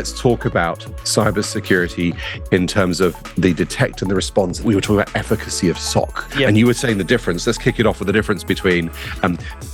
let's talk about cybersecurity in terms of the detect and the response. We were talking about efficacy of SOC. Yep. And you were saying the difference. Let's kick it off with the difference between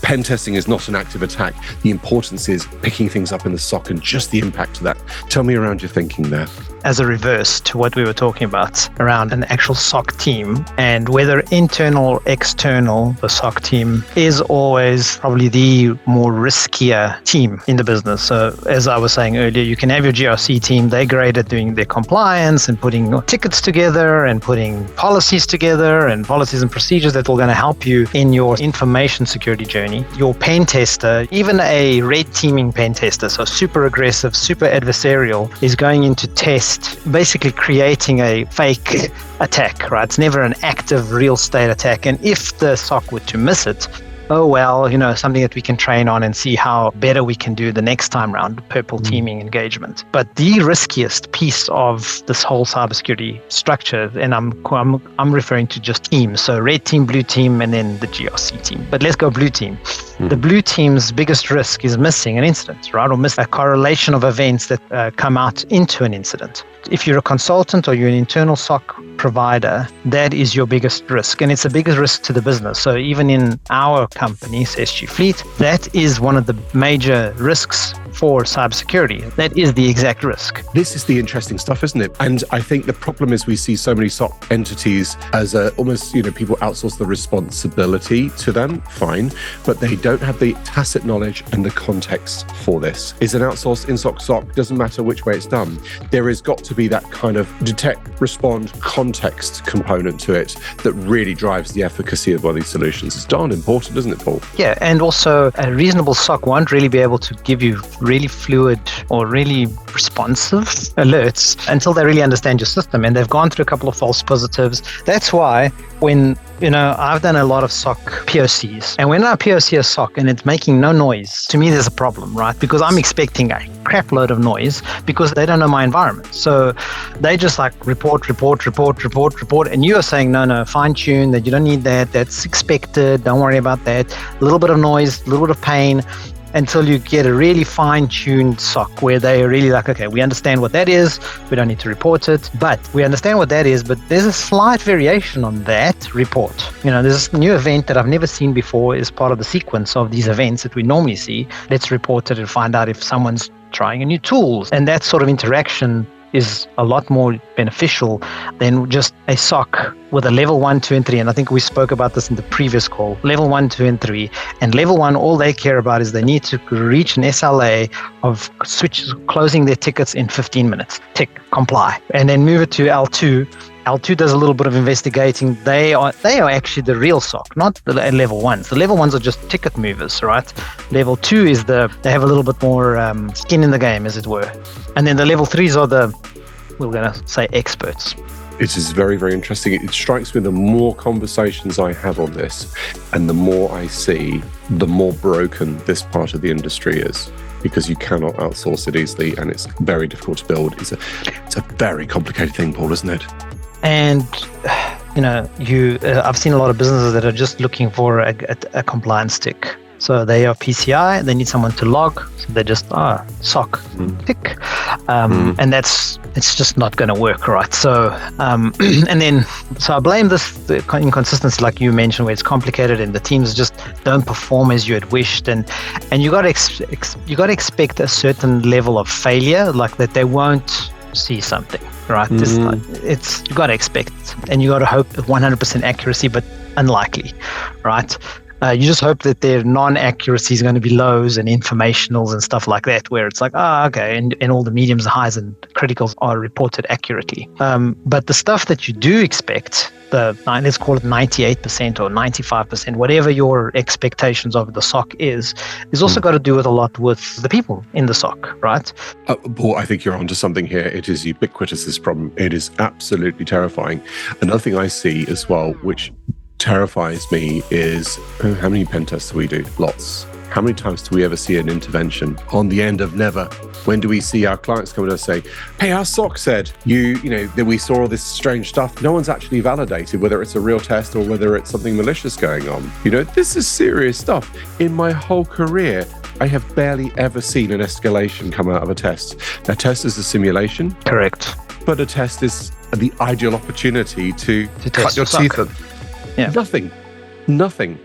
pen testing is not an active attack. The importance is picking things up in the SOC and just the impact of that. Tell me around your thinking there. As a reverse to what we were talking about around an actual SOC team, and whether internal or external, the SOC team is always probably the more riskier team in the business. So as I was saying earlier, you can have your GRC team, they're great at doing their compliance and putting tickets together and putting policies together and policies and procedures that are going to help you in your information security journey. Your pen tester, even a red teaming pen tester, so super aggressive, super adversarial, is going into test, basically creating a fake attack, right? It's never an active real state attack. And if the SOC were to miss it, oh, well, something that we can train on and see how better we can do the next time round, purple teaming engagement. But the riskiest piece of this whole cybersecurity structure, and I'm referring to just teams, so red team, blue team, and then the GRC team. But let's go blue team. The blue team's biggest risk is missing an incident, right? Or miss a correlation of events that come out into an incident. If you're a consultant or you're an internal SOC provider, that is your biggest risk. And it's the biggest risk to the business. So even in our company, SG Fleet, that is one of the major risks for cybersecurity. That is the exact risk. This is the interesting stuff, isn't it? And I think the problem is we see so many SOC entities as almost, people outsource the responsibility to them, fine, but they don't have the tacit knowledge and the context for this. Is an outsourced in-SOC SOC, doesn't matter which way it's done. There has got to be that kind of detect, respond, context component to it that really drives the efficacy of one of these solutions. It's darn important, isn't it, Paul? Yeah, and also a reasonable SOC won't really be able to give you really fluid or really responsive alerts until they really understand your system and they've gone through a couple of false positives. That's why when, I've done a lot of SOC POCs, and when I POC a SOC and it's making no noise, to me there's a problem, right? Because I'm expecting a crap load of noise because they don't know my environment. So they just report, and you are saying, no, fine tune, that you don't need that, that's expected, don't worry about that, a little bit of noise, a little bit of pain, until you get a really fine-tuned SOC where they are really okay, we understand what that is, we don't need to report it, but we understand what that is, but there's a slight variation on that report. There's this new event that I've never seen before is part of the sequence of these events that we normally see. Let's report it and find out if someone's trying a new tool. And that sort of interaction is a lot more beneficial than just a SOC with a level 1, 2, and 3. And I think we spoke about this in the previous call. Level 1, 2, and 3. And level 1, all they care about is they need to reach an SLA of closing their tickets in 15 minutes. Tick, comply. And then move it to L2. L2 does a little bit of investigating. They are actually the real SOC, not the level 1s. The level 1s are just ticket movers, right? Level 2 is they have a little bit more skin in the game, as it were. And then the level 3s are we're going to say experts. It is very, very interesting. It strikes me the more conversations I have on this and the more I see, the more broken this part of the industry is, because you cannot outsource it easily and it's very difficult to build. It's a very complicated thing, Paul, isn't it? And, I've seen a lot of businesses that are just looking for a compliance tick. So they are PCI, they need someone to log, so they just SOC tick, and it's just not going to work, right? So so I blame the inconsistency, like you mentioned, where it's complicated and the teams just don't perform as you had wished, and you got to expect a certain level of failure, like that they won't see something, right? You got to expect, and you got to hope 100% accuracy, but unlikely, right? You just hope that their non-accuracy is going to be lows and informationals and stuff like that, where it's okay, and all the mediums, highs, and criticals are reported accurately. But the stuff that you do expect, let's call it 98% or 95%, whatever your expectations of the SOC is also got to do with a lot with the people in the SOC, right? Paul, I think you're onto something here. It is ubiquitous, this problem. It is absolutely terrifying. Another thing I see as well, which terrifies me, is how many pen tests do we do? Lots. How many times do we ever see an intervention on the end of never? When do we see our clients come to us and say, hey, our SOC said that we saw all this strange stuff. No one's actually validated whether it's a real test or whether it's something malicious going on. This is serious stuff. In my whole career, I have barely ever seen an escalation come out of a test. A test is a simulation, Correct. but a test is the ideal opportunity to cut test your suck. teeth. Yeah. Nothing.